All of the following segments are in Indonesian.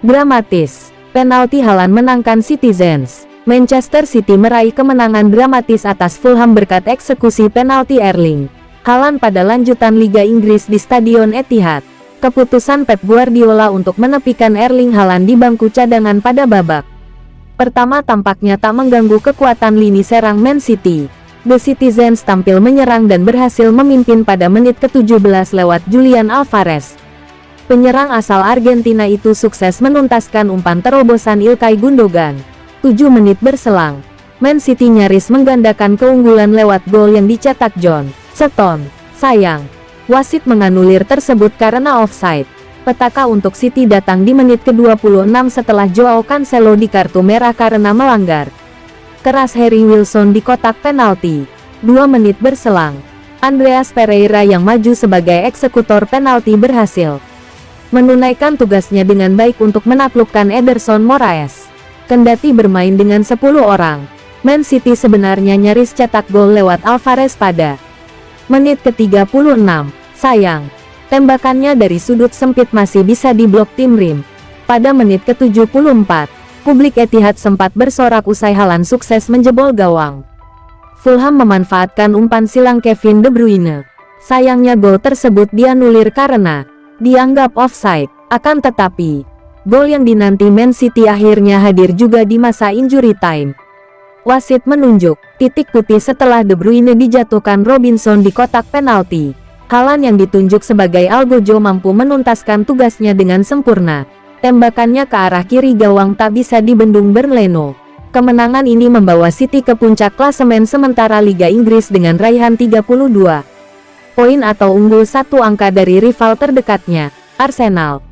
Dramatis. Penalti Haaland menangkan Citizens. Manchester City meraih kemenangan dramatis atas Fulham berkat eksekusi penalti Erling Haaland pada lanjutan Liga Inggris di Stadion Etihad. Keputusan Pep Guardiola untuk menepikan Erling Haaland di bangku cadangan pada babak pertama tampaknya tak mengganggu kekuatan lini serang Man City. The Citizens tampil menyerang dan berhasil memimpin pada menit ke-17 lewat Julian Alvarez. Penyerang asal Argentina itu sukses menuntaskan umpan terobosan Ilkay Gundogan. 7 menit berselang, Man City nyaris menggandakan keunggulan lewat gol yang dicetak John Stones. Sayang, wasit menganulir tersebut karena offside. Petaka untuk City datang di menit ke-26 setelah Joao Cancelo di kartu merah karena melanggar keras Harry Wilson di kotak penalti. 2 menit berselang, Andreas Pereira yang maju sebagai eksekutor penalti berhasil menunaikan tugasnya dengan baik untuk menaklukkan Ederson Moraes. Kendati bermain dengan 10 orang, Man City sebenarnya nyaris cetak gol lewat Alvarez pada menit ke-36. Sayang, tembakannya dari sudut sempit masih bisa diblok tim Rim. Pada menit ke-74, publik Etihad sempat bersorak usai Haaland sukses menjebol gawang. Fulham memanfaatkan umpan silang Kevin De Bruyne. Sayangnya gol tersebut dianulir karena dianggap offside. Akan tetapi, gol yang dinanti Man City akhirnya hadir juga di masa injury time. Wasit menunjuk titik putih setelah De Bruyne dijatuhkan Robinson di kotak penalti. Haaland yang ditunjuk sebagai algojo mampu menuntaskan tugasnya dengan sempurna. Tembakannya ke arah kiri gawang tak bisa dibendung Berleno. Kemenangan ini membawa City ke puncak klasemen sementara Liga Inggris dengan raihan 32 poin atau unggul 1 angka dari rival terdekatnya, Arsenal.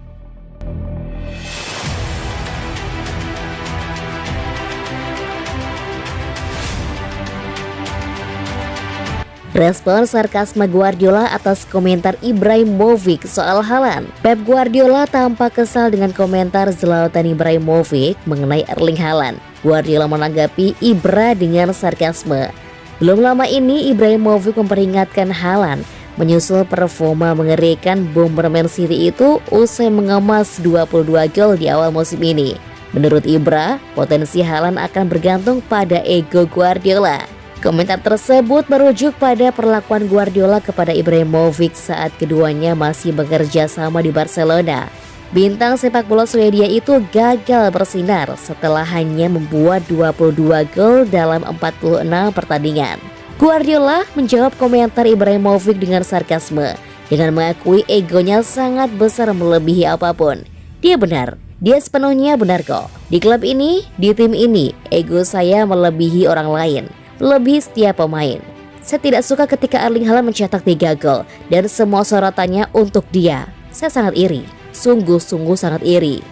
Respon sarkasme Guardiola atas komentar Ibrahimovic soal Haaland. Pep Guardiola tampak kesal dengan komentar Zlatan Ibrahimovic mengenai Erling Haaland. Guardiola menanggapi Ibra dengan sarkasme. Belum lama ini Ibrahimovic memperingatkan Haaland menyusul performa mengerikan bomber Man City itu usai mengemas 22 gol di awal musim ini. Menurut Ibra, potensi Haaland akan bergantung pada ego Guardiola. Komentar tersebut merujuk pada perlakuan Guardiola kepada Ibrahimovic saat keduanya masih bekerja sama di Barcelona. Bintang sepak bola Swedia itu gagal bersinar setelah hanya membuat 22 gol dalam 46 pertandingan. Guardiola menjawab komentar Ibrahimovic dengan sarkasme, dengan mengakui egonya sangat besar melebihi apapun. Dia benar, dia sepenuhnya benar kok. Di klub ini, di tim ini, ego saya melebihi orang lain, lebih setiap pemain. Saya tidak suka ketika Erling Haaland mencetak 3 gol dan semua sorotannya untuk dia. Saya sangat iri, sungguh-sungguh sangat iri.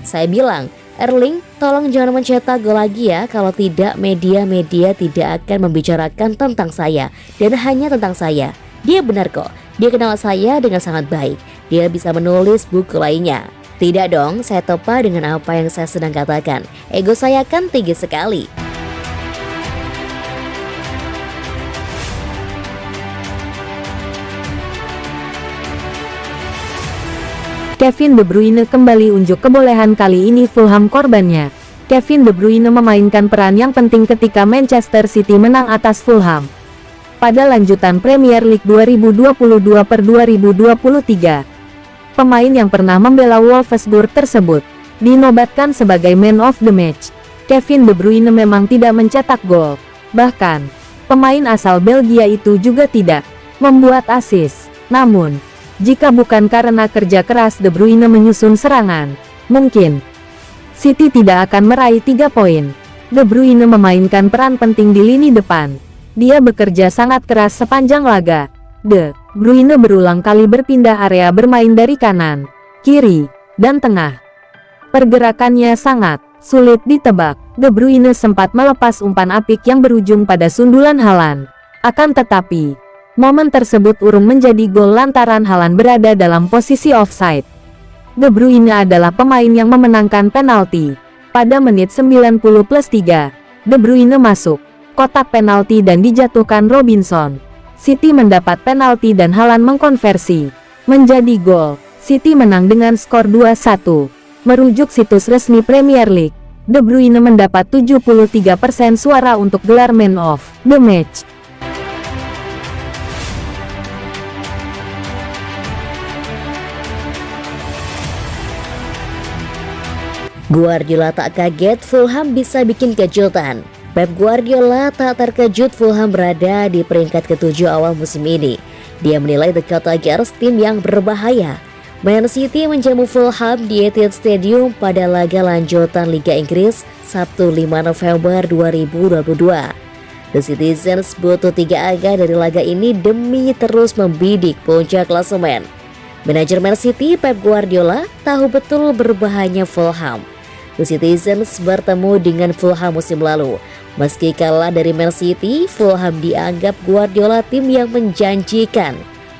Saya bilang, Erling, tolong jangan mencetak gol lagi ya, kalau tidak media-media tidak akan membicarakan tentang saya dan hanya tentang saya. Dia benar kok, dia kenal saya dengan sangat baik, dia bisa menulis buku lainnya. Tidak dong, saya tepa dengan apa yang saya sedang katakan. Ego saya kan tinggi sekali. Kevin De Bruyne kembali unjuk kebolehan, kali ini Fulham korbannya. Kevin De Bruyne memainkan peran yang penting ketika Manchester City menang atas Fulham pada lanjutan Premier League 2022/2023. Pemain yang pernah membela Wolfsburg tersebut dinobatkan sebagai Man of the Match. Kevin De Bruyne memang tidak mencetak gol, bahkan pemain asal Belgia itu juga tidak membuat assist. Namun, jika bukan karena kerja keras De Bruyne menyusun serangan, mungkin City tidak akan meraih 3 poin. De Bruyne memainkan peran penting di lini depan. Dia bekerja sangat keras sepanjang laga. De Bruyne berulang kali berpindah area bermain dari kanan, kiri, dan tengah. Pergerakannya sangat sulit ditebak. De Bruyne sempat melepas umpan apik yang berujung pada sundulan Haaland. Akan tetapi, momen tersebut urung menjadi gol lantaran Haaland berada dalam posisi offside. De Bruyne adalah pemain yang memenangkan penalti. Pada menit 90+3, De Bruyne masuk kotak penalti dan dijatuhkan Robinson. City mendapat penalti dan Haaland mengkonversi menjadi gol. City menang dengan skor 2-1. Merujuk situs resmi Premier League, De Bruyne mendapat 73% suara untuk gelar Man of the Match. Guardiola tak kaget Fulham bisa bikin kejutan. Pep Guardiola tak terkejut Fulham berada di peringkat ke-7 awal musim ini. Dia menilai The Tigers tim yang berbahaya. Man City menjamu Fulham di Etihad Stadium pada laga lanjutan Liga Inggris Sabtu 5 November 2022. The Citizens butuh 3 angka dari laga ini demi terus membidik puncak klasemen. Manajer Man City Pep Guardiola tahu betul berbahayanya Fulham. The Citizens bertemu dengan Fulham musim lalu. Meski kalah dari Man City, Fulham dianggap Guardiola tim yang menjanjikan.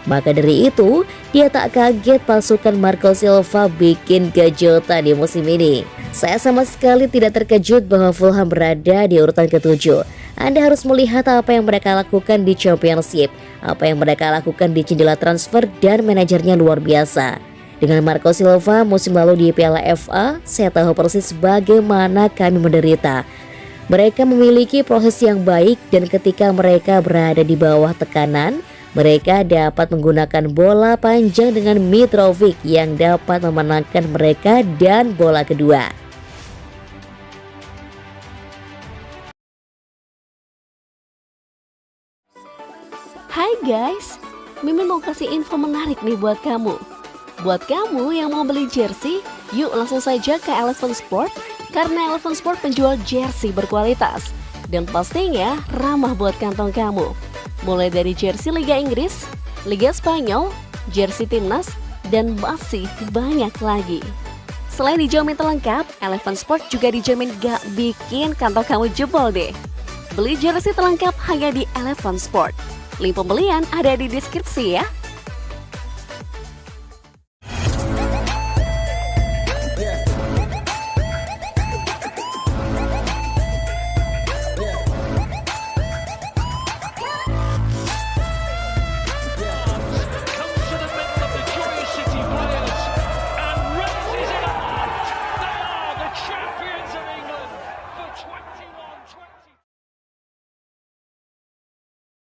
Maka dari itu, dia tak kaget pasukan Marco Silva bikin kejutan di musim ini. Saya sama sekali tidak terkejut bahwa Fulham berada di urutan ke-7. Anda harus melihat apa yang mereka lakukan di Championship, apa yang mereka lakukan di jendela transfer, dan manajernya luar biasa. Dengan Marco Silva musim lalu di Piala FA, saya tahu persis bagaimana kami menderita. Mereka memiliki proses yang baik dan ketika mereka berada di bawah tekanan, mereka dapat menggunakan bola panjang dengan Mitrovic yang dapat memenangkan mereka dan bola kedua. Hai guys, Mimin mau kasih info menarik nih buat kamu. Buat kamu yang mau beli jersey, yuk langsung saja ke Eleven Sport karena Eleven Sport penjual jersey berkualitas dan pastinya ramah buat kantong kamu. Mulai dari jersey Liga Inggris, Liga Spanyol, jersey timnas, dan masih banyak lagi. Selain dijamin terlengkap, Eleven Sport juga dijamin gak bikin kantong kamu jebol deh. Beli jersey terlengkap hanya di Eleven Sport. Link pembelian ada di deskripsi ya.